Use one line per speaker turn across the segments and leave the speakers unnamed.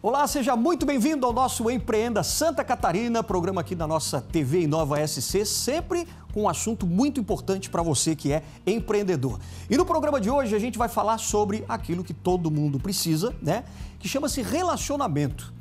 Olá, seja muito bem-vindo ao nosso Empreenda Santa Catarina, programa aqui da nossa TV Inova SC, sempre com um assunto muito importante para você que é empreendedor. E no programa de hoje a gente vai falar sobre aquilo que todo mundo precisa, né? Que chama-se relacionamento.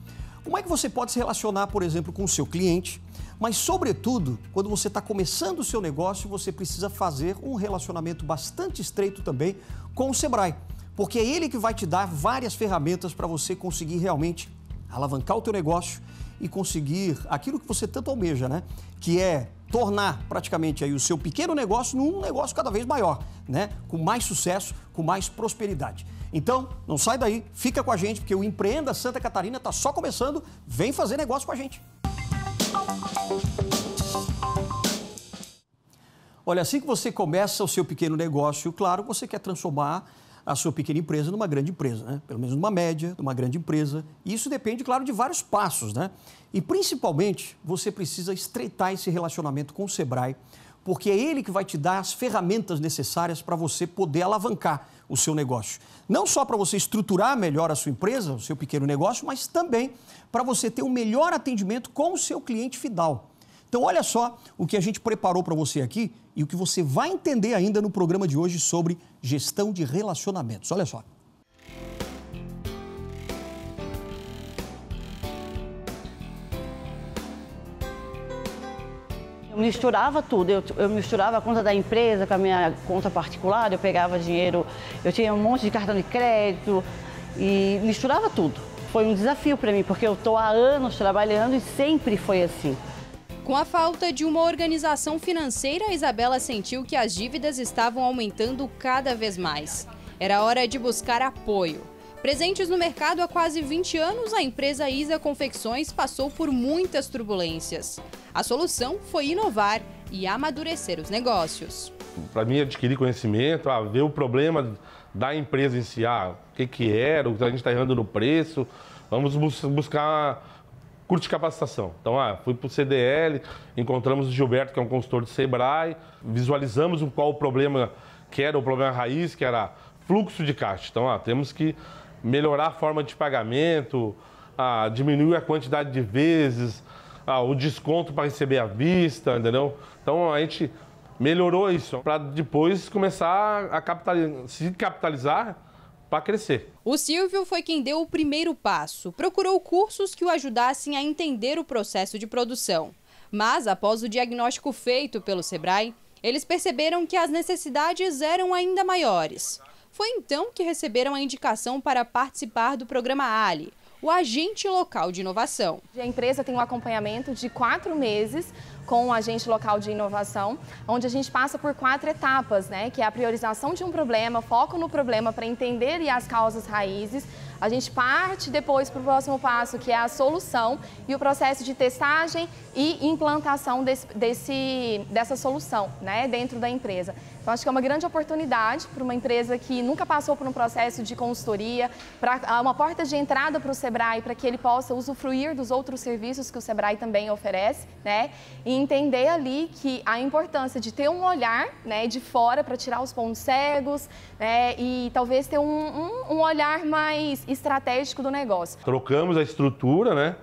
Como é que você pode se relacionar, por exemplo, com o seu cliente, mas sobretudo, quando você está começando o seu negócio, você precisa fazer um relacionamento bastante estreito também com o Sebrae. Porque é ele que vai te dar várias ferramentas para você conseguir realmente alavancar o teu negócio e conseguir aquilo que você tanto almeja, né? Que é tornar praticamente aí o seu pequeno negócio num negócio cada vez maior, né? Com mais sucesso, com mais prosperidade. Então, não sai daí, fica com a gente, porque o Empreenda Santa Catarina está só começando. Vem fazer negócio com a gente. Olha, assim que você começa o seu pequeno negócio, claro, você quer transformar a sua pequena empresa numa grande empresa, né? Pelo menos numa média, numa grande empresa. E isso depende, claro, de vários passos, né? E principalmente, você precisa estreitar esse relacionamento com o Sebrae, porque é ele que vai te dar as ferramentas necessárias para você poder alavancar o seu negócio. Não só para você estruturar melhor a sua empresa, o seu pequeno negócio, mas também para você ter um melhor atendimento com o seu cliente final. Então, olha só o que a gente preparou para você aqui e o que você vai entender ainda no programa de hoje sobre gestão de relacionamentos. Olha só.
Eu misturava tudo, eu misturava a conta da empresa com a minha conta particular, eu pegava dinheiro, eu tinha um monte de cartão de crédito e misturava tudo. Foi um desafio para mim, porque eu estou há anos trabalhando e sempre foi assim.
Com a falta de uma organização financeira, a Isabela sentiu que as dívidas estavam aumentando cada vez mais. Era hora de buscar apoio. Presentes no mercado há quase 20 anos, a empresa Isa Confecções passou por muitas turbulências. A solução foi inovar e amadurecer os negócios.
Para mim, adquirir conhecimento, ver o problema da empresa em si, o que era, o que a gente está errando no preço, vamos buscar curso de capacitação. Então, fui para o CDL, encontramos o Gilberto, que é um consultor do Sebrae, visualizamos qual o problema que era, o problema raiz, que era fluxo de caixa. Então, temos que melhorar a forma de pagamento, diminuir a quantidade de vezes, o desconto para receber à vista, entendeu? Então, a gente melhorou isso para depois começar a se capitalizar para crescer.
O Silvio foi quem deu o primeiro passo. Procurou cursos que o ajudassem a entender o processo de produção. Mas, após o diagnóstico feito pelo Sebrae, eles perceberam que as necessidades eram ainda maiores. Foi então que receberam a indicação para participar do programa Ali, o agente local de inovação.
A empresa tem um acompanhamento de 4 meses com o agente local de inovação, onde a gente passa por 4 etapas, né? Que é a priorização de um problema, foco no problema para entender as causas raízes. A gente parte depois para o próximo passo, que é a solução e o processo de testagem e implantação dessa solução, né, dentro da empresa. Então, acho que é uma grande oportunidade para uma empresa que nunca passou por um processo de consultoria, para uma porta de entrada para o Sebrae, para que ele possa usufruir dos outros serviços que o Sebrae também oferece, né, e entender ali que a importância de ter um olhar, né, de fora para tirar os pontos cegos, né, e talvez ter um olhar mais estratégico do negócio.
Trocamos a estrutura, né?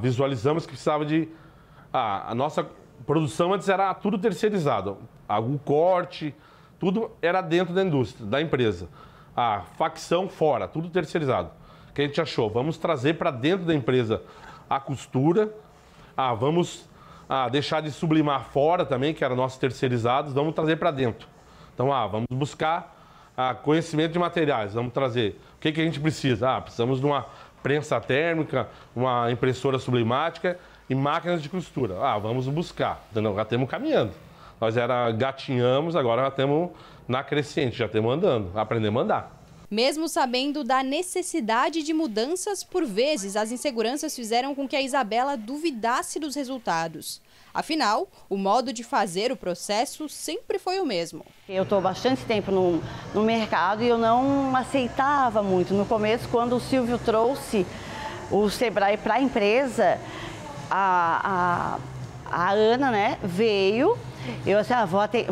Visualizamos que precisava de... a nossa produção antes era tudo terceirizado. O corte, tudo era dentro da indústria, da empresa. A facção fora, tudo terceirizado. O que a gente achou? Vamos trazer para dentro da empresa a costura, vamos deixar de sublimar fora também, que eram nossos terceirizados, vamos trazer para dentro. Então, vamos buscar conhecimento de materiais, vamos trazer. O que a gente precisa? Precisamos de uma prensa térmica, uma impressora sublimática e máquinas de costura. Vamos buscar. Entendeu? Já estamos caminhando. Nós gatinhamos, agora já estamos na crescente, já estamos andando, aprendemos a andar.
Mesmo sabendo da necessidade de mudanças, por vezes as inseguranças fizeram com que a Isabela duvidasse dos resultados. Afinal, o modo de fazer o processo sempre foi o mesmo.
Eu estou há bastante tempo no mercado e eu não aceitava muito. No começo, quando o Silvio trouxe o Sebrae para a empresa, a Ana, né, veio. Eu assim,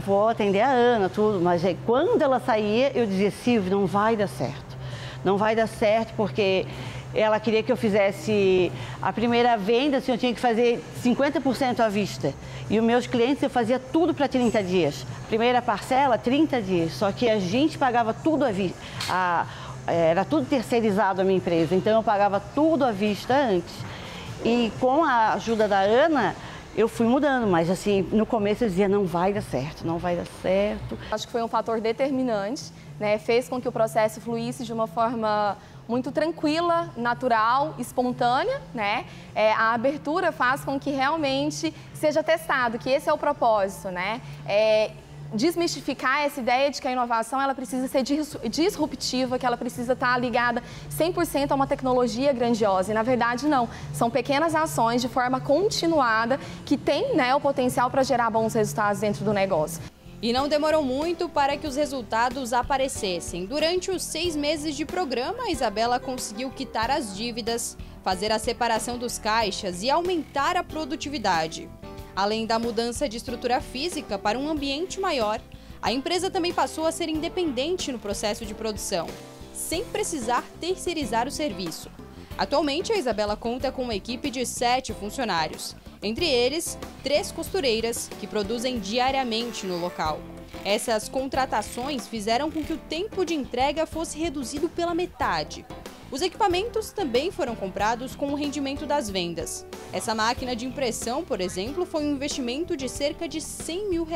vou atender a Ana, tudo, mas aí, quando ela saía, eu dizia, Silvio, não vai dar certo. Não vai dar certo porque ela queria que eu fizesse a primeira venda, assim, eu tinha que fazer 50% à vista. E os meus clientes, eu fazia tudo para 30 dias. Primeira parcela, 30 dias. Só que a gente pagava tudo à vista. Era tudo terceirizado a minha empresa, então eu pagava tudo à vista antes. E com a ajuda da Ana, eu fui mudando, mas assim, no começo eu dizia, não vai dar certo, não vai dar certo.
Acho que foi um fator determinante, né? Fez com que o processo fluísse de uma forma muito tranquila, natural, espontânea, né? A abertura faz com que realmente seja testado, que esse é o propósito, né? Desmistificar essa ideia de que a inovação ela precisa ser disruptiva, que ela precisa estar ligada 100% a uma tecnologia grandiosa. E, na verdade, não. São pequenas ações de forma continuada que têm, né, o potencial para gerar bons resultados dentro do negócio.
E não demorou muito para que os resultados aparecessem. Durante os 6 meses de programa, a Isabela conseguiu quitar as dívidas, fazer a separação dos caixas e aumentar a produtividade. Além da mudança de estrutura física para um ambiente maior, a empresa também passou a ser independente no processo de produção, sem precisar terceirizar o serviço. Atualmente, a Isabela conta com uma equipe de 7 funcionários, entre eles 3 costureiras que produzem diariamente no local. Essas contratações fizeram com que o tempo de entrega fosse reduzido pela metade. Os equipamentos também foram comprados com o rendimento das vendas. Essa máquina de impressão, por exemplo, foi um investimento de cerca de R$100 mil.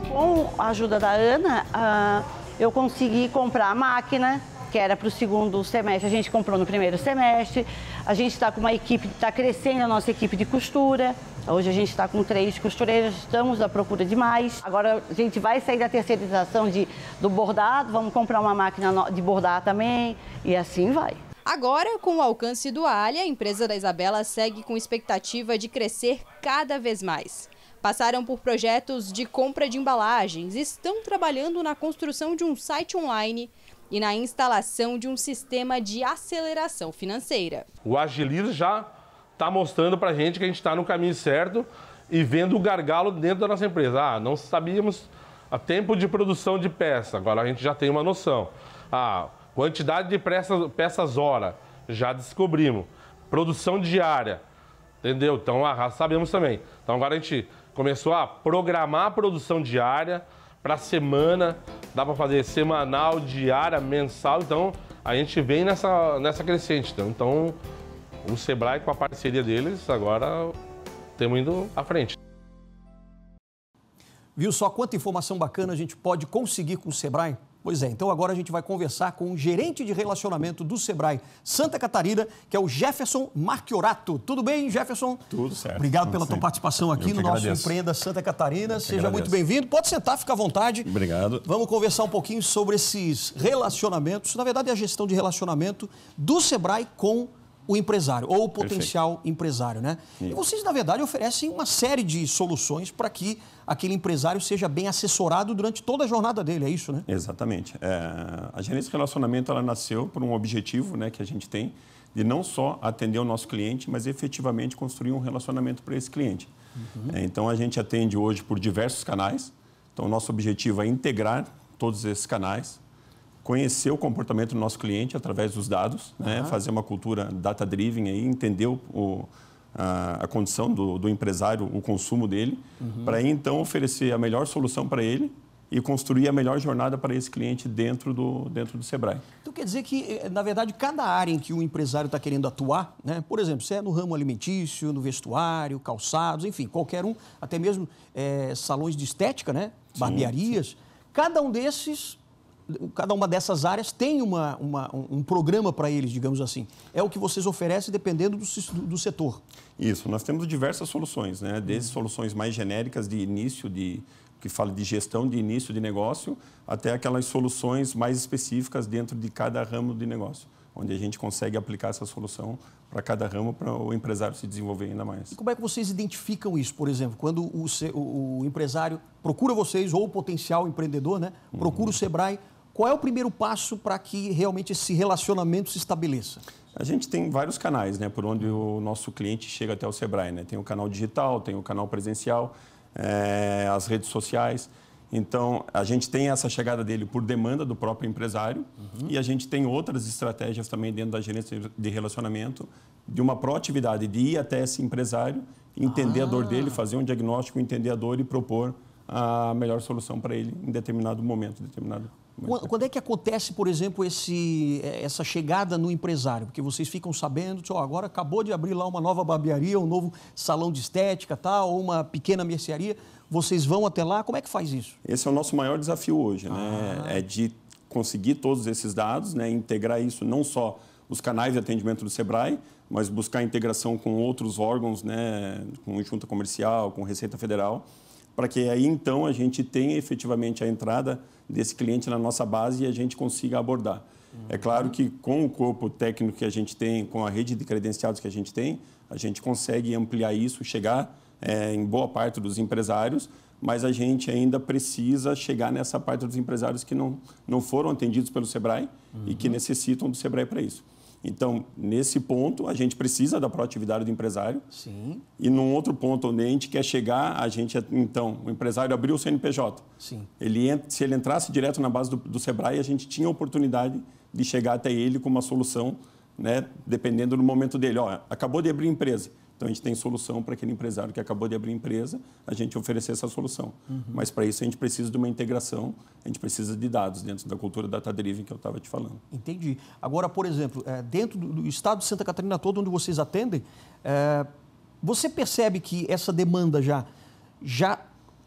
Com a ajuda da Ana, eu consegui comprar a máquina, que era para o segundo semestre, a gente comprou no primeiro semestre. A gente está com uma equipe, está crescendo a nossa equipe de costura. Hoje a gente está com 3 costureiras, estamos à procura de mais. Agora a gente vai sair da terceirização do bordado, vamos comprar uma máquina de bordar também e assim vai.
Agora, com o alcance do Ali, a empresa da Isabela segue com expectativa de crescer cada vez mais. Passaram por projetos de compra de embalagens, estão trabalhando na construção de um site online e na instalação de um sistema de aceleração financeira.
O Agiliza já está mostrando para a gente que a gente está no caminho certo e vendo o gargalo dentro da nossa empresa. Não sabíamos a tempo de produção de peça, agora a gente já tem uma noção. Quantidade de peças hora, já descobrimos. Produção diária, entendeu? Então, sabemos também. Então, agora a gente começou a programar a produção diária para semana, dá para fazer semanal, diária, mensal. Então, a gente vem nessa crescente. Então, o Sebrae, com a parceria deles, agora estamos indo à frente.
Viu só quanta informação bacana a gente pode conseguir com o Sebrae? Pois é, então agora a gente vai conversar com o gerente de relacionamento do Sebrae Santa Catarina, que é o Jefferson Marchiorato. Tudo bem, Jefferson?
Tudo certo.
Obrigado pela tua participação aqui no nosso Empreenda Santa Catarina. Seja muito bem-vindo. Pode sentar, fica à vontade.
Obrigado.
Vamos conversar um pouquinho sobre esses relacionamentos, na verdade, a gestão de relacionamento do Sebrae com o empresário, ou o potencial empresário, né? E vocês, na verdade, oferecem uma série de soluções para que aquele empresário seja bem assessorado durante toda a jornada dele, é isso, né?
Exatamente. A gerência de relacionamento, ela nasceu por um objetivo, né, que a gente tem, de não só atender o nosso cliente, mas efetivamente construir um relacionamento para esse cliente. Então, a gente atende hoje por diversos canais. Então, o nosso objetivo é integrar todos esses canais, conhecer o comportamento do nosso cliente através dos dados, né? Fazer uma cultura data-driven, entender a condição do empresário, o consumo dele, para então oferecer a melhor solução para ele e construir a melhor jornada para esse cliente dentro do Sebrae.
Então quer dizer que, na verdade, cada área em que o empresário está querendo atuar, né? Por exemplo, se é no ramo alimentício, no vestuário, calçados, enfim, qualquer um, até mesmo salões de estética, né? Barbearias, cada uma dessas áreas tem um programa para eles, digamos assim. É o que vocês oferecem dependendo do setor.
Isso, nós temos diversas soluções, né? Desde soluções mais genéricas de início, que fala de gestão de início de negócio, até aquelas soluções mais específicas dentro de cada ramo de negócio, onde a gente consegue aplicar essa solução para cada ramo, para o empresário se desenvolver ainda mais.
E como é que vocês identificam isso, por exemplo, quando o empresário procura vocês, ou o potencial empreendedor, né? Procura o Sebrae, qual é o primeiro passo para que realmente esse relacionamento se estabeleça?
A gente tem vários canais, né, por onde o nosso cliente chega até o Sebrae, né? Tem o canal digital, tem o canal presencial, as redes sociais. Então, a gente tem essa chegada dele por demanda do próprio empresário e a gente tem outras estratégias também dentro da gerência de relacionamento, de uma proatividade de ir até esse empresário, entender a dor dele, fazer um diagnóstico, entender a dor e propor a melhor solução para ele em determinado momento.
Quando é que acontece, por exemplo, essa chegada no empresário? Porque vocês ficam sabendo, agora acabou de abrir lá uma nova barbearia, um novo salão de estética, tal, ou uma pequena mercearia. Vocês vão até lá? Como é que faz isso?
Esse é o nosso maior desafio hoje, né? É de conseguir todos esses dados, né? Integrar isso, não só os canais de atendimento do Sebrae, mas buscar integração com outros órgãos, né? Com Junta Comercial, com Receita Federal, para que aí então a gente tenha efetivamente a entrada desse cliente na nossa base e a gente consiga abordar. É claro que com o corpo técnico que a gente tem, com a rede de credenciados que a gente consegue ampliar isso, chegar em boa parte dos empresários, mas a gente ainda precisa chegar nessa parte dos empresários que não foram atendidos pelo Sebrae e que necessitam do Sebrae para isso. Então, nesse ponto, a gente precisa da proatividade do empresário.
Sim.
E num outro ponto onde a gente quer chegar, o empresário abriu o CNPJ.
Sim.
Se ele entrasse direto na base do Sebrae, a gente tinha a oportunidade de chegar até ele com uma solução, né, dependendo do momento dele. Acabou de abrir empresa. Então, a gente tem solução para aquele empresário que acabou de abrir empresa, a gente oferecer essa solução. Mas, para isso, a gente precisa de uma integração, a gente precisa de dados dentro da cultura data-driven que eu estava te falando.
Entendi. Agora, por exemplo, dentro do estado de Santa Catarina todo, onde vocês atendem, você percebe que essa demanda já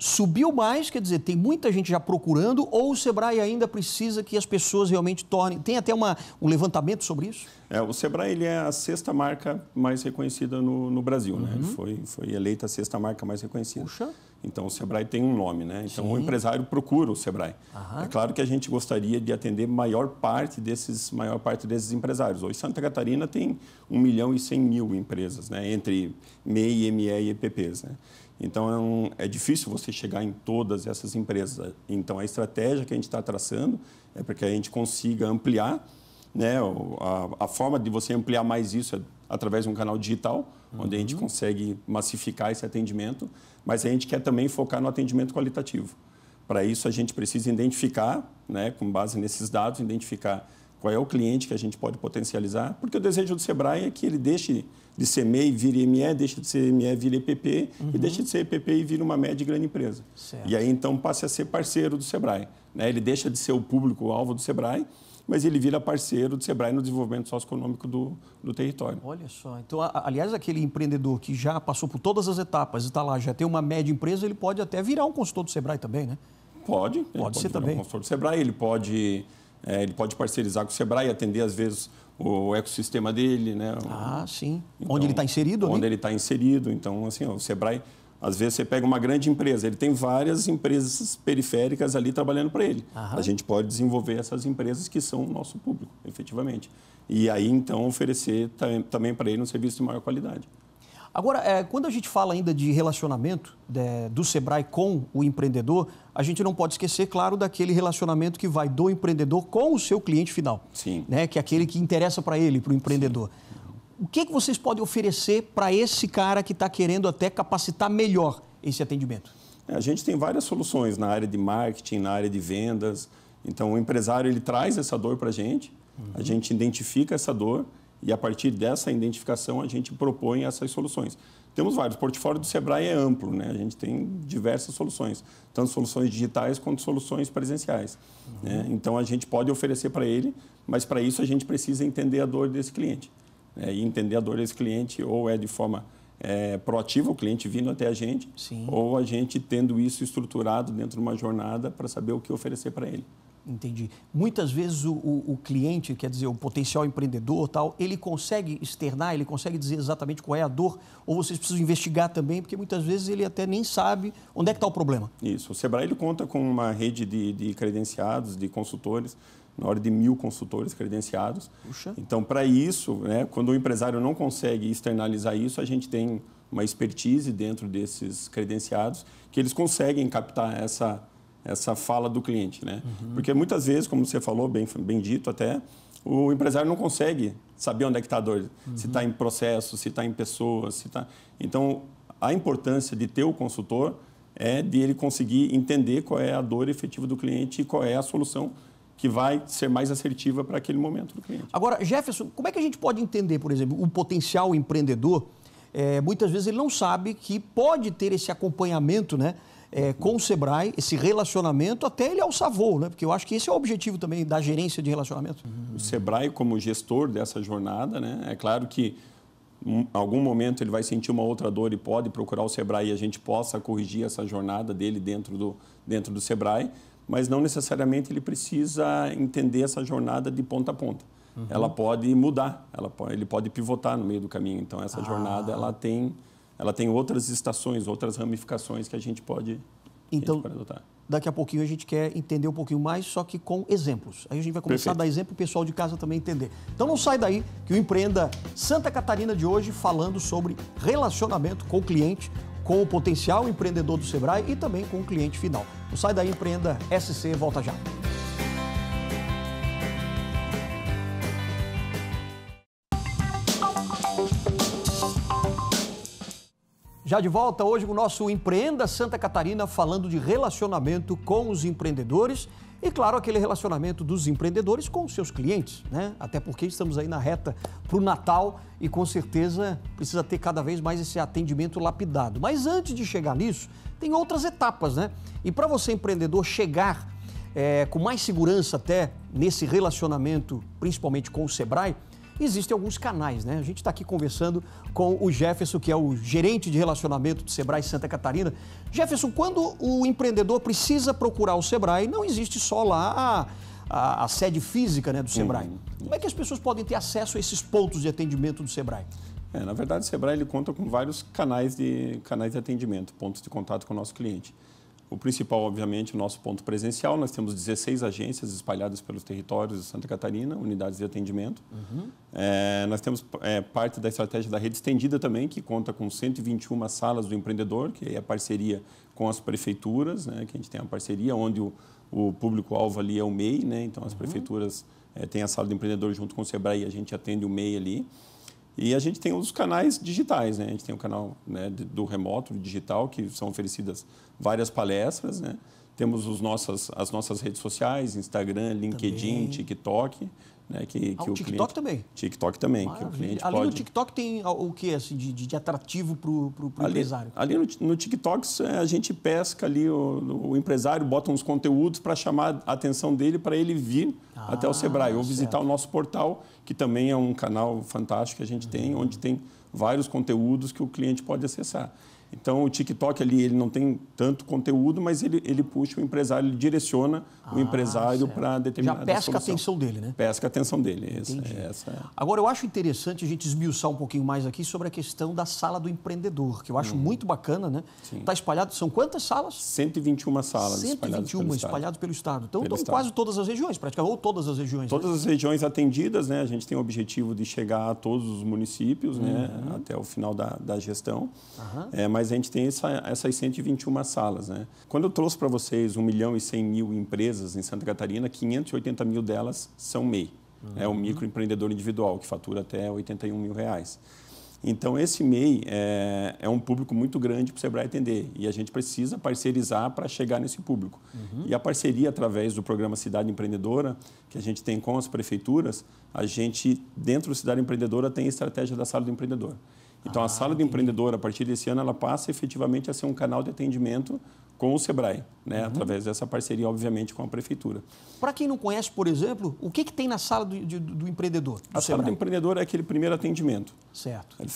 subiu mais, quer dizer, tem muita gente já procurando, ou o Sebrae ainda precisa que as pessoas realmente tornem... Tem até um levantamento sobre isso?
O Sebrae ele é a 6ª marca mais reconhecida no Brasil, né? Foi eleita a 6ª marca mais reconhecida.
Puxa.
Então, o Sebrae tem um nome, né? Então,
Sim.
o empresário procura o Sebrae. É claro que a gente gostaria de atender maior parte desses empresários. Hoje, Santa Catarina tem 1.100.000 empresas, né? Entre MEI, ME e EPPs, né? Então, é difícil você chegar em todas essas empresas. Então, a estratégia que a gente está traçando é para que a gente consiga ampliar, né? A forma de você ampliar mais isso é através de um canal digital, onde a gente consegue massificar esse atendimento, mas a gente quer também focar no atendimento qualitativo. Para isso, a gente precisa identificar, né, com base nesses dados, identificar qual é o cliente que a gente pode potencializar, porque o desejo do Sebrae é que ele deixe de ser MEI e vire ME, deixe de ser ME e vire EPP, e deixe de ser EPP e vire uma média e grande empresa.
Certo.
E aí, então, passe a ser parceiro do Sebrae, né? Ele deixa de ser o público-alvo do Sebrae, mas ele vira parceiro do Sebrae no desenvolvimento socioeconômico do território.
Olha só. Então, aliás, aquele empreendedor que já passou por todas as etapas e está lá, já tem uma média empresa, ele pode até virar um consultor do Sebrae também, né?
Pode
ser também.
Um consultor do Sebrae, ele pode parcerizar com o Sebrae, atender, às vezes, o ecossistema dele, né?
Sim.
Então,
onde ele está inserido, né?
Onde ele está inserido. Então, assim, o Sebrae, às vezes, você pega uma grande empresa, ele tem várias empresas periféricas ali trabalhando para ele. A gente pode desenvolver essas empresas que são o nosso público, efetivamente. E aí, então, oferecer também para ele um serviço de maior qualidade.
Agora, quando a gente fala ainda de relacionamento do Sebrae com o empreendedor, a gente não pode esquecer, claro, daquele relacionamento que vai do empreendedor com o seu cliente final.
Sim.
Né? Que é aquele que interessa para ele, para o empreendedor. Sim. O que vocês podem oferecer para esse cara que está querendo até capacitar melhor esse atendimento?
A gente tem várias soluções na área de marketing, na área de vendas. Então, o empresário ele traz essa dor para a gente identifica essa dor e, a partir dessa identificação, a gente propõe essas soluções. Temos vários. O portfólio do Sebrae é amplo, né? A gente tem diversas soluções, tanto soluções digitais quanto soluções presenciais. Né? Então, a gente pode oferecer para ele, mas, para isso, a gente precisa entender a dor desse cliente. E entender a dor desse cliente ou é de forma proativa, o cliente vindo até a gente,
Sim.
ou a gente tendo isso estruturado dentro de uma jornada para saber o que oferecer para ele.
Entendi. Muitas vezes o cliente, quer dizer, o potencial empreendedor, tal, ele consegue externar, ele consegue dizer exatamente qual é a dor, ou vocês precisam investigar também, porque muitas vezes ele até nem sabe onde é que está o problema.
Isso. O Sebrae ele conta com uma rede de credenciados, de consultores, na ordem de 1.000 consultores credenciados.
Puxa.
Então, para isso, né, quando o empresário não consegue externalizar isso, a gente tem uma expertise dentro desses credenciados que eles conseguem captar essa fala do cliente, né? Porque muitas vezes, como você falou, bem dito até, o empresário não consegue saber onde é que está a dor, se está em processo, se está em pessoas, se está... Então, a importância de ter o consultor é de ele conseguir entender qual é a dor efetiva do cliente e qual é a solução que vai ser mais assertiva para aquele momento do cliente.
Agora, Jefferson, como é que a gente pode entender, por exemplo, um potencial empreendedor? Muitas vezes ele não sabe que pode ter esse acompanhamento, né, com o Sebrae, esse relacionamento, até ele alçar voo, né? Porque eu acho que esse é o objetivo também da gerência de relacionamento.
O Sebrae, como gestor dessa jornada, né, é claro que em algum momento ele vai sentir uma outra dor e pode procurar o Sebrae e a gente possa corrigir essa jornada dele dentro do Sebrae, mas não necessariamente ele precisa entender essa jornada de ponta a ponta. Ela pode mudar, ele pode pivotar no meio do caminho. Então, essa jornada ela tem outras estações, outras ramificações que a gente pode adotar.
Daqui a pouquinho a gente quer entender um pouquinho mais, só que com exemplos. Aí a gente vai começar a dar exemplo para o pessoal de casa também entender. Então não sai daí que o Empreenda Santa Catarina de hoje falando sobre relacionamento com o cliente, com o potencial empreendedor do Sebrae e também com o cliente final. Não sai daí, Empreenda SC, volta já. Já de volta hoje com o nosso Empreenda Santa Catarina, falando de relacionamento com os empreendedores e, claro, aquele relacionamento dos empreendedores com os seus clientes, né? Até porque estamos aí na reta para o Natal e, com certeza, precisa ter cada vez mais esse atendimento lapidado. Mas antes de chegar nisso, tem outras etapas, né? E para você, empreendedor, chegar com mais segurança até nesse relacionamento, principalmente com o Sebrae, existem alguns canais, né? A gente está aqui conversando com o Jefferson, que é o gerente de relacionamento do Sebrae Santa Catarina. Jefferson, quando o empreendedor precisa procurar o Sebrae, não existe só lá a sede física, né, do Sebrae. Como é que as pessoas podem ter acesso a esses pontos de atendimento do Sebrae?
Na verdade, o Sebrae ele conta com vários canais de atendimento, pontos de contato com o nosso cliente. O principal, obviamente, o nosso ponto presencial. Nós temos 16 agências espalhadas pelos territórios de Santa Catarina, unidades de atendimento. Nós temos parte da estratégia da rede estendida também, que conta com 121 salas do empreendedor, que é a parceria com as prefeituras, né, que a gente tem uma parceria onde o público-alvo ali é o MEI, né, então as prefeituras têm a sala do empreendedor junto com o Sebrae e a gente atende o MEI ali. E a gente tem os canais digitais, né? A gente tem o canal, né, do remoto, digital, que são oferecidas várias palestras, né? Temos as nossas redes sociais, Instagram, LinkedIn, também. TikTok. Né,
o TikTok também?
TikTok também.
Que
o cliente
ali no TikTok tem o que assim, de atrativo para o empresário?
Ali no TikTok a gente pesca ali, o empresário bota uns conteúdos para chamar a atenção dele para ele vir até o Sebrae ou visitar o nosso portal, que também é um canal fantástico que a gente tem, onde tem vários conteúdos que o cliente pode acessar. Então, o TikTok ali, ele não tem tanto conteúdo, mas ele puxa o empresário, ele direciona o empresário para determinada solução. Já pesca
a atenção dele, né?
Pesca a atenção dele.
Agora, eu acho interessante a gente esmiuçar um pouquinho mais aqui sobre a questão da sala do empreendedor, que eu acho muito bacana, né? Está espalhado, são quantas salas?
121 salas
121 espalhadas pelo Estado. Então, estão quase todas as regiões, praticamente, ou todas as regiões.
Todas as regiões atendidas, né? A gente tem o objetivo de chegar a todos os municípios, né? Até o final da gestão. Mas a gente tem essas 121 salas, né? Quando eu trouxe para vocês 1.100.000 empresas em Santa Catarina, 580 mil delas são MEI. É o microempreendedor individual, que fatura até R$81 mil. Então, esse MEI é um público muito grande para o Sebrae atender e a gente precisa parcerizar para chegar nesse público. E a parceria, através do programa Cidade Empreendedora, que a gente tem com as prefeituras, a gente, dentro do Cidade Empreendedora, tem a estratégia da Sala do Empreendedor. Então, a Sala do Empreendedor, a partir desse ano, ela passa efetivamente a ser um canal de atendimento com o Sebrae, né? Através dessa parceria, obviamente, com a Prefeitura.
Para quem não conhece, por exemplo, o que tem na Sala do Empreendedor?
A Sala do Empreendedor é aquele primeiro atendimento.
Certo.
Ele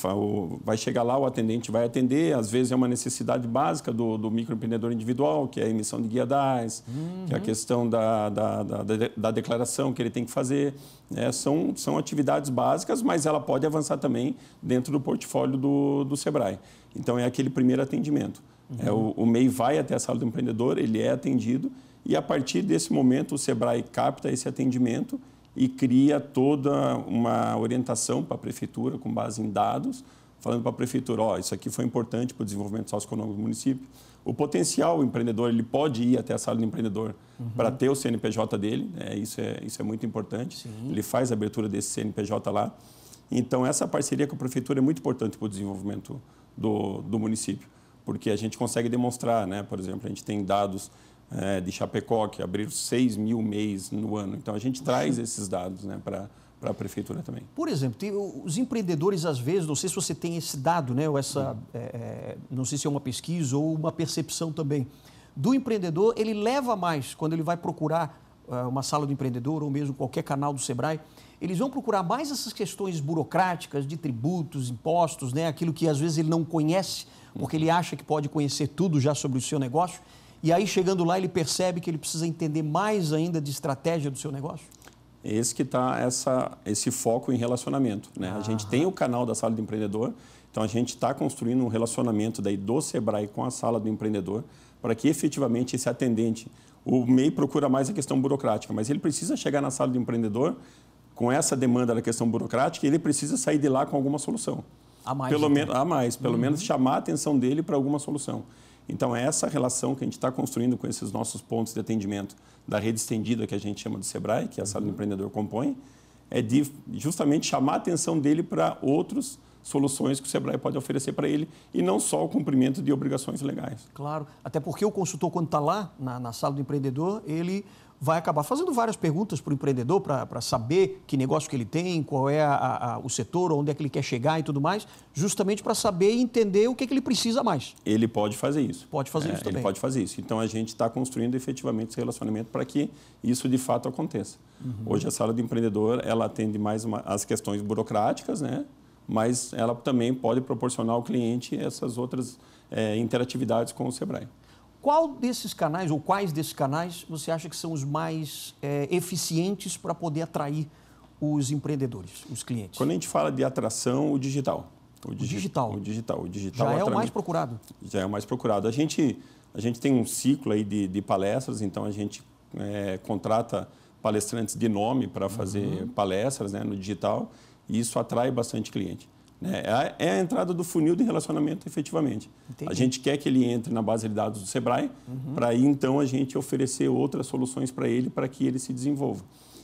vai chegar lá, o atendente vai atender, às vezes é uma necessidade básica do microempreendedor individual, que é a emissão de guia DAS, que é a questão da declaração que ele tem que fazer. Né? São atividades básicas, mas ela pode avançar também dentro do portfólio do Sebrae. Então, é aquele primeiro atendimento. O MEI vai até a Sala do Empreendedor, ele é atendido e, a partir desse momento, o Sebrae capta esse atendimento e cria toda uma orientação para a Prefeitura, com base em dados, falando para a prefeitura, ó, isso aqui foi importante para o desenvolvimento socioeconômico do município. O potencial empreendedor, ele pode ir até a sala do empreendedor para ter o CNPJ dele, isso é muito importante.
Sim.
Ele faz a abertura desse CNPJ lá. Então, essa parceria com a prefeitura é muito importante para o desenvolvimento do município, porque a gente consegue demonstrar, né? Por exemplo, a gente tem dados de Chapecó, que abriram 6 mil MEIs no ano. Então, a gente traz esses dados, né, para a prefeitura também.
Por exemplo, os empreendedores, às vezes, não sei se você tem esse dado, né, ou essa, não sei se é uma pesquisa ou uma percepção também, do empreendedor, ele leva mais, quando ele vai procurar uma sala do empreendedor ou mesmo qualquer canal do Sebrae, eles vão procurar mais essas questões burocráticas de tributos, impostos, né, aquilo que às vezes ele não conhece, porque ele acha que pode conhecer tudo já sobre o seu negócio, e aí chegando lá ele percebe que ele precisa entender mais ainda de estratégia do seu negócio?
Esse que está esse foco em relacionamento, né? A gente tem o canal da Sala do Empreendedor, então a gente está construindo um relacionamento daí do Sebrae com a Sala do Empreendedor para que efetivamente esse atendente, o MEI procura mais a questão burocrática, mas ele precisa chegar na Sala do Empreendedor com essa demanda da questão burocrática e ele precisa sair de lá com alguma solução. Pelo menos chamar a atenção dele para alguma solução. Então, é essa relação que a gente está construindo com esses nossos pontos de atendimento da rede estendida que a gente chama de Sebrae, que a Sala do Empreendedor compõe, é de justamente chamar a atenção dele para outras soluções que o Sebrae pode oferecer para ele e não só o cumprimento de obrigações legais.
Claro, até porque o consultor, quando está lá na Sala do Empreendedor, ele vai acabar fazendo várias perguntas para o empreendedor para saber que negócio que ele tem, qual é o setor, onde é que ele quer chegar e tudo mais, justamente para saber e entender o que ele precisa mais.
Ele pode fazer isso.
Pode fazer isso também.
Ele pode fazer isso. Então, a gente está construindo efetivamente esse relacionamento para que isso de fato aconteça. Hoje, a Sala do Empreendedor, ela atende mais as questões burocráticas, né? Mas ela também pode proporcionar ao cliente essas outras interatividades com o Sebrae.
Qual desses canais, ou quais desses canais, você acha que são os mais eficientes para poder atrair os empreendedores, os clientes?
Quando a gente fala de atração, o digital.
O digital
Já
é o mais procurado.
Já é o mais procurado. A gente tem um ciclo aí de palestras, então a gente contrata palestrantes de nome para fazer palestras, né, no digital, e isso atrai bastante cliente. É a entrada do funil de relacionamento, efetivamente. Entendi. A gente quer que ele entre na base de dados do Sebrae, para aí, então, a gente oferecer outras soluções para ele, para que ele se desenvolva.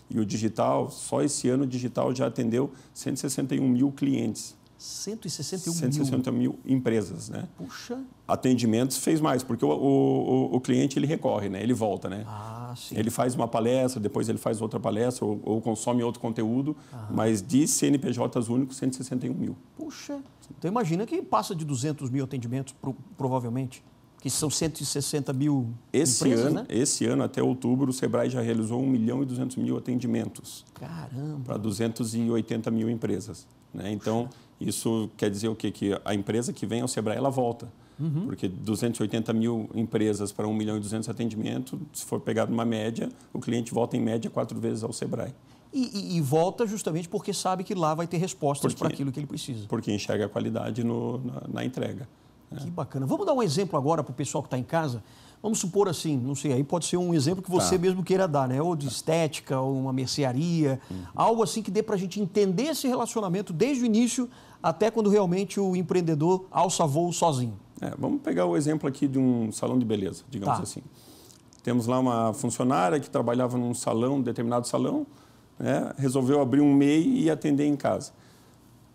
E o digital, só esse ano, o digital já atendeu 161 mil clientes.
161
mil empresas, né?
Puxa!
Atendimentos fez mais, porque o cliente, ele recorre, né? Ele volta, né?
Ah, sim.
Ele faz uma palestra, depois ele faz outra palestra ou consome outro conteúdo, mas de CNPJs únicos, 161 mil.
Puxa! Então imagina que passa de 200 mil atendimentos, provavelmente, que são 160 mil empresas, né?
Esse ano, até outubro, o Sebrae já realizou 1.200.000 atendimentos.
Caramba!
Para 280 mil empresas, né? Então, isso quer dizer o quê? Que a empresa que vem ao Sebrae, ela volta. Porque 280 mil empresas para 1.200.000 atendimentos, se for pegar uma média, o cliente volta em média 4 vezes ao Sebrae.
E volta justamente porque sabe que lá vai ter respostas para aquilo que ele precisa.
Porque enxerga a qualidade na entrega.
Que bacana. Vamos dar um exemplo agora para o pessoal que está em casa. Vamos supor assim, não sei, aí pode ser um exemplo que você mesmo queira dar, né? Ou de estética, ou uma mercearia, algo assim que dê para a gente entender esse relacionamento desde o início até quando realmente o empreendedor alça voo sozinho.
Vamos pegar o exemplo aqui de um salão de beleza, digamos assim. Temos lá uma funcionária que trabalhava num salão, um determinado salão, né? Resolveu abrir um MEI e atender em casa.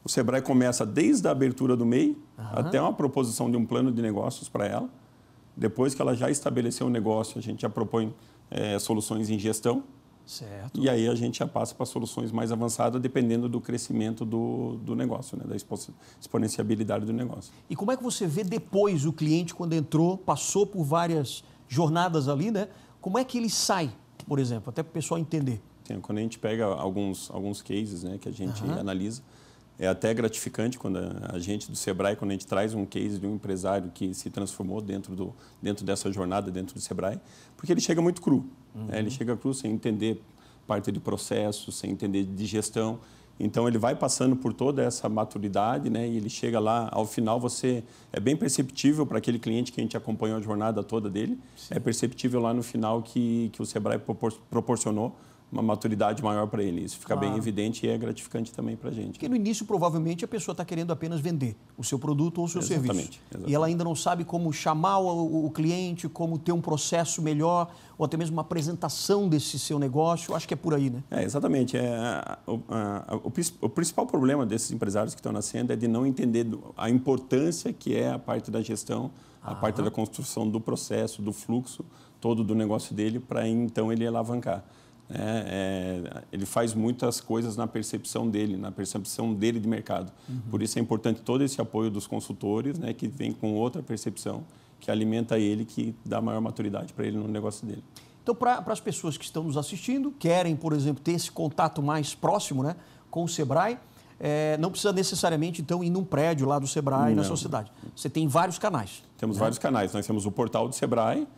O Sebrae começa desde a abertura do MEI até uma proposição de um plano de negócios para ela. Depois que ela já estabeleceu o negócio, a gente já propõe soluções em gestão.
Certo.
E aí a gente já passa para soluções mais avançadas, dependendo do crescimento do negócio, né? Da exponenciabilidade do negócio.
E como é que você vê depois o cliente, quando entrou, passou por várias jornadas ali, né? Como é que ele sai, por exemplo, até para o pessoal entender?
Sim, quando a gente pega alguns cases, né, que a gente analisa, é até gratificante quando a gente do Sebrae, quando a gente traz um case de um empresário que se transformou dentro dessa jornada, dentro do Sebrae, porque ele chega muito cru. Ele chega cru sem entender parte de processo, sem entender de gestão. Então, ele vai passando por toda essa maturidade, né, e ele chega lá, ao final, é bem perceptível para aquele cliente que a gente acompanhou a jornada toda dele, é perceptível lá no final que o Sebrae proporcionou uma maturidade maior para ele. Isso fica bem evidente e é gratificante também para a gente.
Porque no início, provavelmente, a pessoa está querendo apenas vender o seu produto ou o seu serviço. Exatamente. E ela ainda não sabe como chamar o cliente, como ter um processo melhor, ou até mesmo uma apresentação desse seu negócio. Acho que é por aí, né?
Exatamente. O principal problema desses empresários que estão nascendo é de não entender a importância que é a parte da gestão, a parte da construção do processo, do fluxo todo do negócio dele, para então ele alavancar. Ele faz muitas coisas na percepção dele de mercado. Por isso é importante todo esse apoio dos consultores, né, que vem com outra percepção, que alimenta ele, que dá maior maturidade para ele no negócio dele.
Então, para as pessoas que estão nos assistindo, querem, por exemplo, ter esse contato mais próximo, né, com o Sebrae, não precisa necessariamente, então, ir num prédio lá do Sebrae, na sua cidade. Você tem vários canais.
Temos vários canais. Nós temos o portal do Sebrae,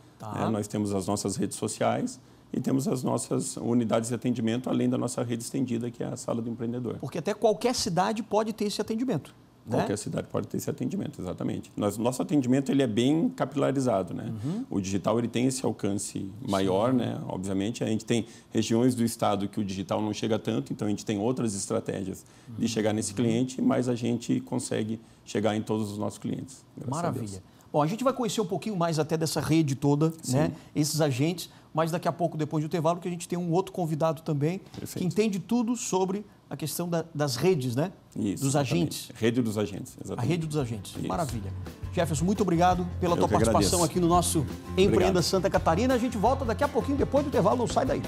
nós temos as nossas redes sociais, e temos as nossas unidades de atendimento, além da nossa rede estendida, que é a Sala do Empreendedor.
Porque até qualquer cidade pode ter esse atendimento.
Qualquer cidade pode ter esse atendimento, exatamente. Nosso atendimento ele é bem capilarizado, né? O digital ele tem esse alcance maior, né? Obviamente, a gente tem regiões do estado que o digital não chega tanto, então a gente tem outras estratégias de chegar nesse cliente, mas a gente consegue chegar em todos os nossos clientes.
Maravilha. Bom, a gente vai conhecer um pouquinho mais até dessa rede toda, né? Esses agentes, mas daqui a pouco, depois do intervalo, que a gente tem um outro convidado também, que entende tudo sobre a questão das redes, né?
Isso,
dos agentes.
Rede dos agentes, exatamente.
A rede dos agentes.
Isso.
Maravilha. Jefferson, muito obrigado pela tua participação aqui no nosso Empreenda Santa Catarina. A gente volta daqui a pouquinho, depois do intervalo, não sai daí.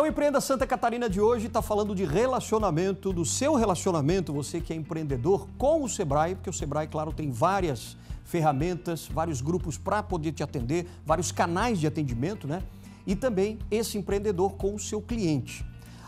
O Empreenda Santa Catarina de hoje está falando de relacionamento, do seu relacionamento, você que é empreendedor, com o Sebrae, porque o Sebrae, claro, tem várias ferramentas, vários grupos para poder te atender, vários canais de atendimento, né? E também esse empreendedor com o seu cliente.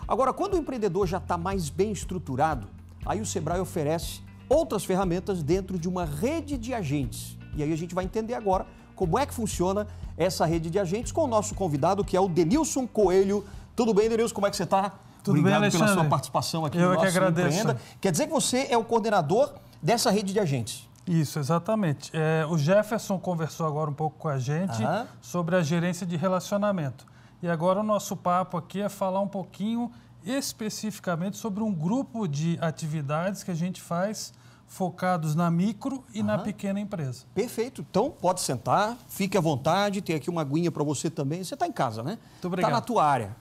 Agora, quando o empreendedor já está mais bem estruturado, aí o Sebrae oferece outras ferramentas dentro de uma rede de agentes. E aí a gente vai entender agora como é que funciona essa rede de agentes com o nosso convidado, que é o Denilson Coelho. Tudo bem, Denilson? Como é que você está?
Tudo bem, Alexandre.
Pela sua participação aqui no nosso Empreenda. Quer dizer que você é o coordenador dessa rede de agentes?
Isso, exatamente. O Jefferson conversou agora um pouco com a gente sobre a gerência de relacionamento. E agora o nosso papo aqui é falar um pouquinho especificamente sobre um grupo de atividades que a gente faz focados na micro e na pequena empresa.
Perfeito. Então, pode sentar, fique à vontade, tem aqui uma aguinha para você também. Você está em casa, né?
Muito obrigado.
Está na tua área.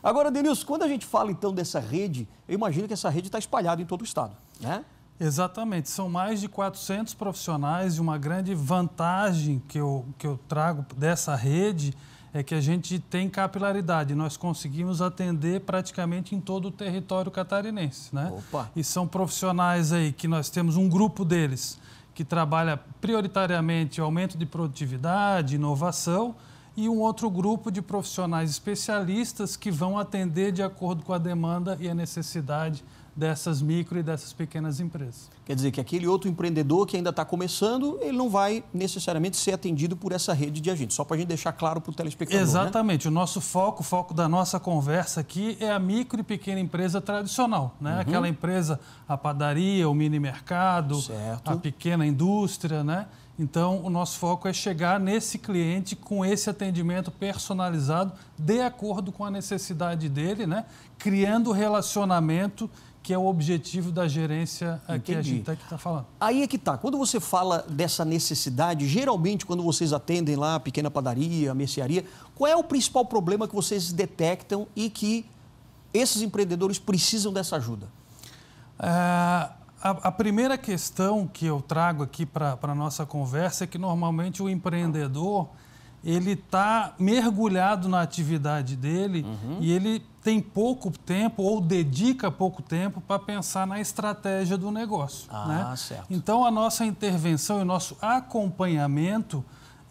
Agora, Denilson, quando a gente fala então dessa rede, eu imagino que essa rede está espalhada em todo o estado, né?
Exatamente. São mais de 400 profissionais e uma grande vantagem que eu trago dessa rede é que a gente tem capilaridade. Nós conseguimos atender praticamente em todo o território catarinense, né?
Opa.
E são profissionais aí que nós temos um grupo deles que trabalha prioritariamente aumento de produtividade, inovação, e um outro grupo de profissionais especialistas que vão atender de acordo com a demanda e a necessidade dessas micro e dessas pequenas empresas.
Quer dizer que aquele outro empreendedor que ainda está começando, ele não vai necessariamente ser atendido por essa rede de agentes, só para a gente deixar claro para o telespectador.
Exatamente. Né? O nosso foco, o foco da nossa conversa aqui é a micro e pequena empresa tradicional, né? Aquela empresa, a padaria, o mini mercado, a pequena indústria, né? Então, o nosso foco é chegar nesse cliente com esse atendimento personalizado de acordo com a necessidade dele, né? Criando relacionamento, que é o objetivo da gerência que a gente está falando.
Aí é que está. Quando você fala dessa necessidade, geralmente quando vocês atendem lá a pequena padaria, a mercearia, qual é o principal problema que vocês detectam e que esses empreendedores precisam dessa ajuda?
A primeira questão que eu trago aqui para a nossa conversa é que normalmente o empreendedor ele está mergulhado na atividade dele e ele tem pouco tempo ou dedica pouco tempo para pensar na estratégia do negócio. Né?
Certo.
Então, a nossa intervenção e o nosso acompanhamento,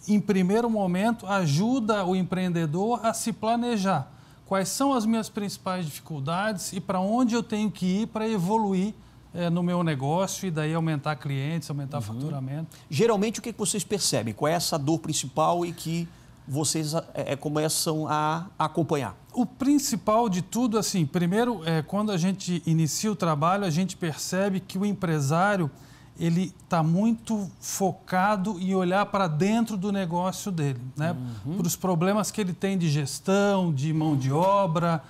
em primeiro momento, ajuda o empreendedor a se planejar. Quais são as minhas principais dificuldades e para onde eu tenho que ir para evoluir no meu negócio e daí aumentar clientes, aumentar faturamento.
Geralmente, o que vocês percebem? Qual é essa dor principal e que vocês começam a acompanhar?
O principal de tudo, assim, primeiro, quando a gente inicia o trabalho, a gente percebe que o empresário, ele está muito focado em olhar para dentro do negócio dele, né? Para os problemas que ele tem de gestão, de mão de obra,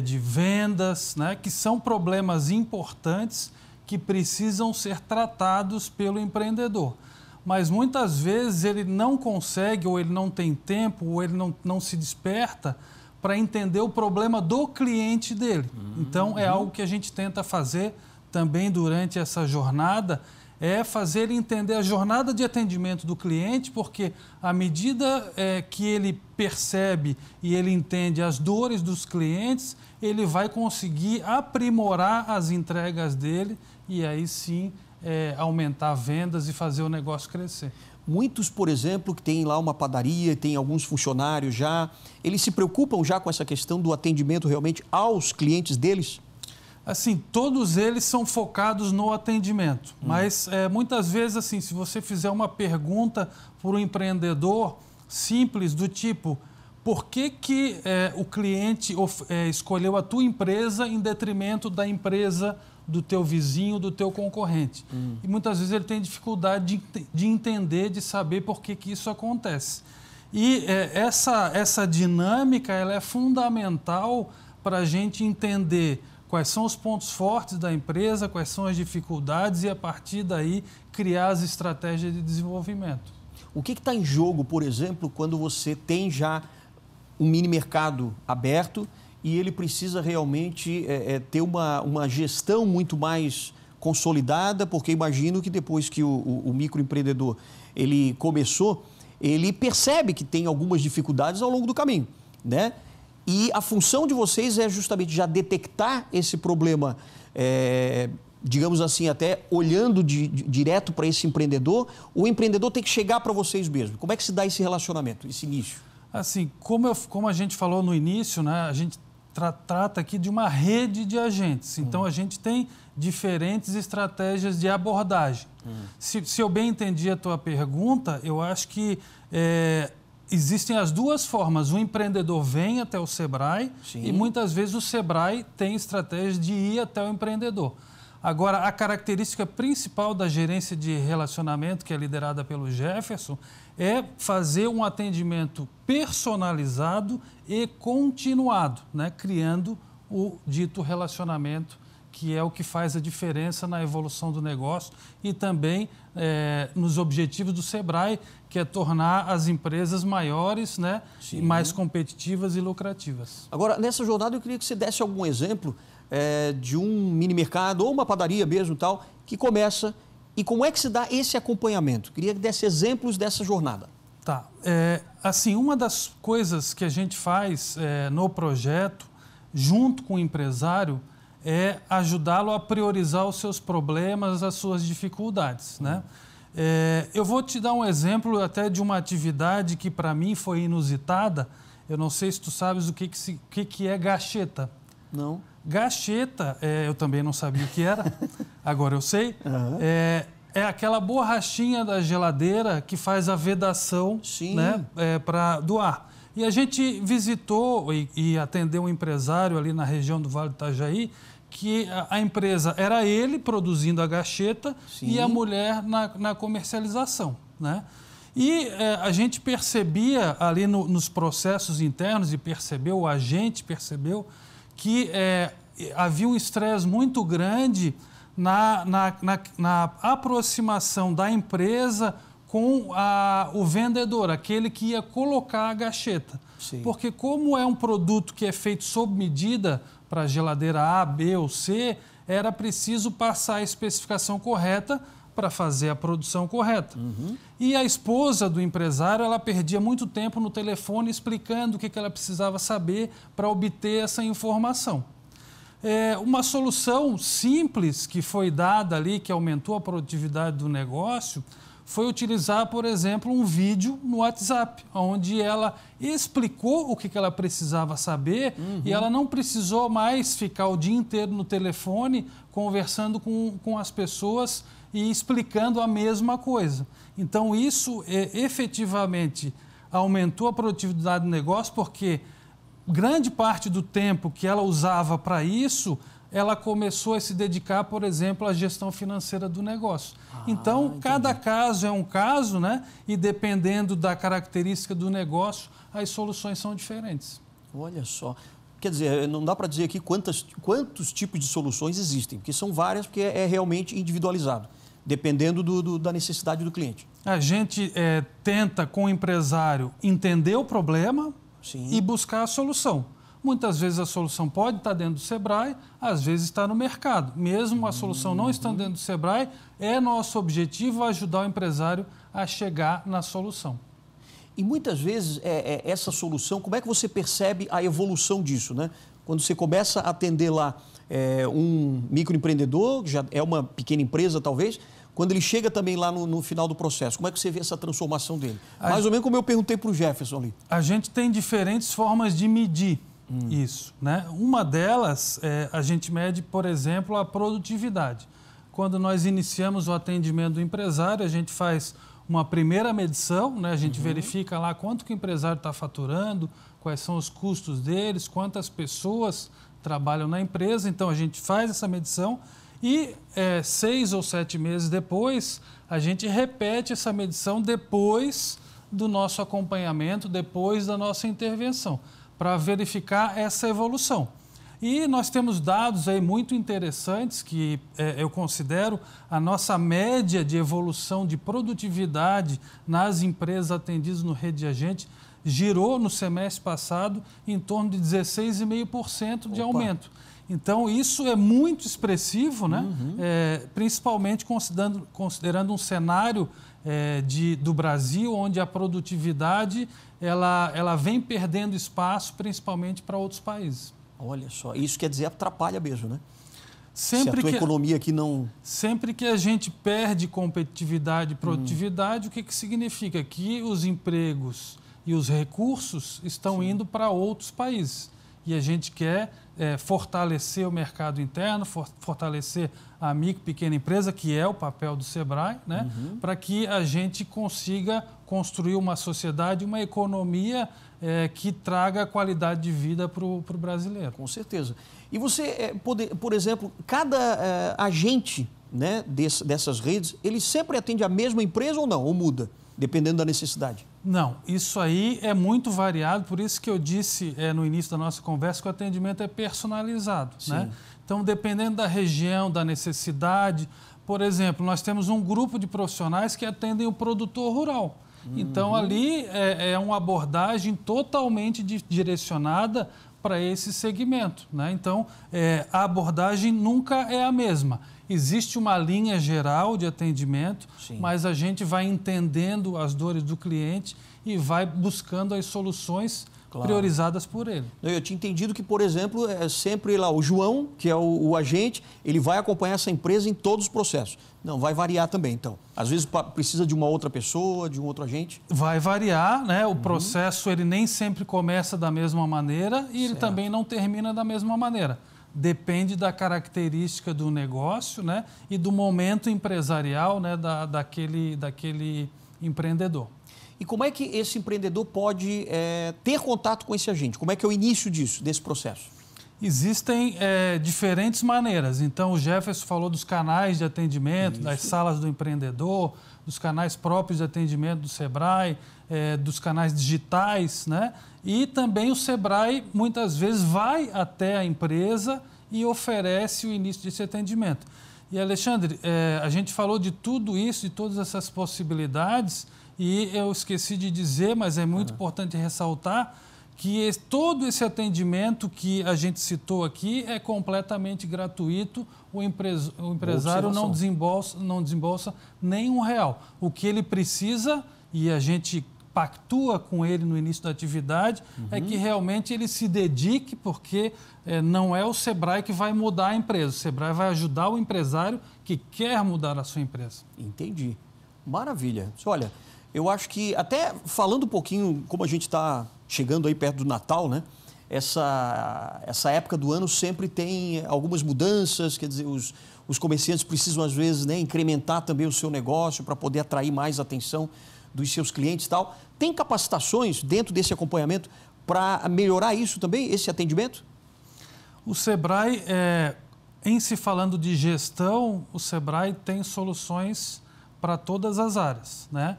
de vendas, né? Que são problemas importantes que precisam ser tratados pelo empreendedor. Mas muitas vezes ele não consegue, ou ele não tem tempo, ou ele não se desperta para entender o problema do cliente dele. Então, é algo que a gente tenta fazer também durante essa jornada, é fazer ele entender a jornada de atendimento do cliente, porque à medida que ele percebe e ele entende as dores dos clientes, ele vai conseguir aprimorar as entregas dele e aí sim aumentar vendas e fazer o negócio crescer.
Muitos, por exemplo, que têm lá uma padaria, tem alguns funcionários já, eles se preocupam já com essa questão do atendimento realmente aos clientes deles?
Assim, todos eles são focados no atendimento, mas muitas vezes, assim, se você fizer uma pergunta para um empreendedor simples do tipo, por que o cliente escolheu a tua empresa em detrimento da empresa do teu vizinho, do teu concorrente? E muitas vezes ele tem dificuldade de entender, de saber por que isso acontece. E essa dinâmica ela é fundamental para a gente entender quais são os pontos fortes da empresa, quais são as dificuldades e, a partir daí, criar as estratégias de desenvolvimento.
O que está em jogo, por exemplo, quando você tem já um mini mercado aberto e ele precisa realmente ter uma gestão muito mais consolidada, porque imagino que depois que o microempreendedor ele começou, ele percebe que tem algumas dificuldades ao longo do caminho, né? E a função de vocês é justamente já detectar esse problema, digamos assim, até olhando direto para esse empreendedor, o empreendedor tem que chegar para vocês mesmo. Como é que se dá esse relacionamento, esse início?
Assim, como a gente falou no início, né, a gente trata aqui de uma rede de agentes. Então, a gente tem diferentes estratégias de abordagem. Se eu bem entendi a tua pergunta, eu acho que existem as duas formas. O empreendedor vem até o Sebrae e muitas vezes o Sebrae tem estratégia de ir até o empreendedor. Agora, a característica principal da gerência de relacionamento, que é liderada pelo Jefferson, é fazer um atendimento personalizado e continuado, né? Criando o dito relacionamento, que é o que faz a diferença na evolução do negócio e também nos objetivos do Sebrae, que é tornar as empresas maiores, né, mais competitivas e lucrativas.
Agora, nessa jornada, eu queria que você desse algum exemplo de um mini mercado ou uma padaria mesmo, tal, que começa, e como é que se dá esse acompanhamento? Queria que desse exemplos dessa jornada.
Tá. Assim, uma das coisas que a gente faz no projeto, junto com o empresário, é ajudá-lo a priorizar os seus problemas, as suas dificuldades, né? Eu vou te dar um exemplo até de uma atividade que para mim foi inusitada. Eu não sei se tu sabes o que é gacheta.
Não. Gacheta,
eu também não sabia o que era, agora eu sei. É aquela borrachinha da geladeira que faz a vedação, né, do ar. E a gente visitou e atendeu um empresário ali na região do Vale do Itajaí, que a empresa era ele produzindo a gacheta e a mulher na comercialização, né? E a gente percebia ali nos processos internos o agente percebeu que havia um estresse muito grande na aproximação da empresa com o vendedor, aquele que ia colocar a gacheta. Porque como é um produto que é feito sob medida para a geladeira A, B ou C, era preciso passar a especificação correta para fazer a produção correta. E a esposa do empresário, ela perdia muito tempo no telefone explicando o que ela precisava saber para obter essa informação. Uma solução simples que foi dada ali, que aumentou a produtividade do negócio, foi utilizar, por exemplo, um vídeo no WhatsApp, onde ela explicou o que ela precisava saber e ela não precisou mais ficar o dia inteiro no telefone conversando com as pessoas e explicando a mesma coisa. Então, isso efetivamente aumentou a produtividade do negócio, porque grande parte do tempo que ela usava para isso, ela começou a se dedicar, por exemplo, à gestão financeira do negócio. Então,
entendi.
cada caso é um caso, né? E dependendo da característica do negócio, as soluções são diferentes.
Olha só. Quer dizer, não dá para dizer aqui quantos tipos de soluções existem, porque são várias, porque é realmente individualizado, dependendo da necessidade do cliente.
A gente tenta, com o empresário, entender o problema
Sim.
e buscar a solução. Muitas vezes a solução pode estar dentro do Sebrae, às vezes está no mercado. Mesmo a solução não estando dentro do Sebrae, é nosso objetivo ajudar o empresário a chegar na solução.
E muitas vezes essa solução, como é que você percebe a evolução disso, né? Quando você começa a atender lá um microempreendedor, que já é uma pequena empresa talvez, quando ele chega também lá no final do processo, como é que você vê essa transformação dele? Mais ou menos como eu perguntei para o Jefferson ali.
A gente tem diferentes formas de medir isso, né? Uma delas, a gente mede, por exemplo, a produtividade. Quando nós iniciamos o atendimento do empresário, a gente faz uma primeira medição, né? A gente verifica lá quanto que o empresário está faturando, quais são os custos deles, quantas pessoas trabalham na empresa. Então, a gente faz essa medição e 6 ou 7 meses depois, a gente repete essa medição depois do nosso acompanhamento, depois da nossa intervenção, para verificar essa evolução. E nós temos dados aí muito interessantes que eu considero a nossa média de evolução de produtividade nas empresas atendidas no Rede Agente girou no semestre passado em torno de 16,5% de aumento. Então, isso é muito expressivo, né? Principalmente considerando um cenário do Brasil, onde a produtividade ela vem perdendo espaço, principalmente para outros países.
Olha só, isso quer dizer atrapalha mesmo, né?
Sempre
Se a tua economia aqui não...
Sempre que a gente perde competitividade e produtividade, o que significa? Que os empregos e os recursos estão indo para outros países. E a gente quer fortalecer o mercado interno, fortalecer a micro e pequena empresa, que é o papel do Sebrae, né? Para que a gente consiga construir uma sociedade, uma economia que traga qualidade de vida para o brasileiro.
Com certeza. E você, por exemplo, cada agente, né, dessas redes, ele sempre atende a mesma empresa ou não? Ou muda, dependendo da necessidade?
Não, isso aí é muito variado, por isso que eu disse no início da nossa conversa que o atendimento é personalizado, né? Então, dependendo da região, da necessidade, por exemplo, nós temos um grupo de profissionais que atendem o produtor rural. Então, ali é uma abordagem totalmente direcionada para esse segmento, né? Então, a abordagem nunca é a mesma. Existe uma linha geral de atendimento, mas a gente vai entendendo as dores do cliente e vai buscando as soluções priorizadas por ele.
Eu tinha entendido que, por exemplo, é sempre lá o João, que é o agente, ele vai acompanhar essa empresa em todos os processos. Não, vai variar também, então. Às vezes precisa de uma outra pessoa, de um outro agente.
Vai variar, né? O processo ele nem sempre começa da mesma maneira e ele também não termina da mesma maneira. Depende da característica do negócio, né? E do momento empresarial, né? daquele empreendedor.
E como é que esse empreendedor pode ter contato com esse agente? Como é que é o início desse processo?
Existem diferentes maneiras. Então, o Jefferson falou dos canais de atendimento, das salas do empreendedor, dos canais próprios de atendimento do Sebrae, dos canais digitais, né? E também o Sebrae, muitas vezes, vai até a empresa e oferece o início desse atendimento. E, Alexandre, a gente falou de tudo isso, de todas essas possibilidades, e eu esqueci de dizer, mas é muito importante ressaltar, que todo esse atendimento que a gente citou aqui é completamente gratuito, o empresário não desembolsa nem R$1. O que ele precisa, e a gente pactua com ele no início da atividade, é que realmente ele se dedique, porque não é o Sebrae que vai mudar a empresa, o Sebrae vai ajudar o empresário que quer mudar a sua empresa.
Entendi. Maravilha. Olha, eu acho que, até falando um pouquinho, como a gente está chegando aí perto do Natal, né? Essa época do ano sempre tem algumas mudanças, quer dizer, os comerciantes precisam, às vezes, né, incrementar também o seu negócio para poder atrair mais atenção dos seus clientes e tal. Tem capacitações dentro desse acompanhamento para melhorar isso também, esse atendimento?
O Sebrae em se falando de gestão, o Sebrae tem soluções para todas as áreas, né?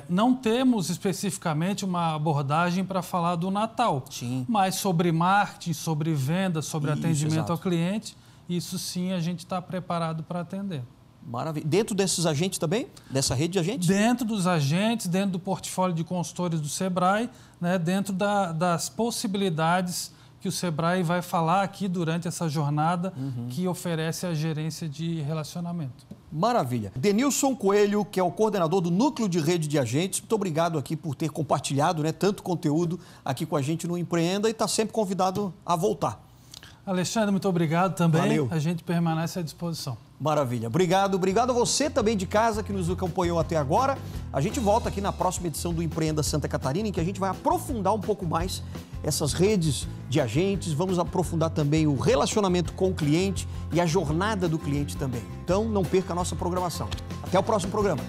Não temos especificamente uma abordagem para falar do Natal,
sim,
mas sobre marketing, sobre venda, sobre atendimento
exato.
ao cliente, isso sim a gente está preparado para atender.
Maravilha. Dentro desses agentes também? Dessa rede de agentes?
Dentro dos agentes, dentro do portfólio de consultores do Sebrae, né, dentro das possibilidades que o Sebrae vai falar aqui durante essa jornada que oferece a gerência de relacionamento.
Maravilha. Denilson Coelho, que é o coordenador do Núcleo de Rede de Agentes, muito obrigado aqui por ter compartilhado, né, tanto conteúdo aqui com a gente no Empreenda e está sempre convidado a voltar.
Alexandre, muito obrigado também.
Valeu.
A gente permanece à disposição.
Maravilha. Obrigado. Obrigado a você também de casa que nos acompanhou até agora. A gente volta aqui na próxima edição do Empreenda Santa Catarina, em que a gente vai aprofundar um pouco mais essas redes de agentes, vamos aprofundar também o relacionamento com o cliente e a jornada do cliente também. Então, não perca a nossa programação. Até o próximo programa.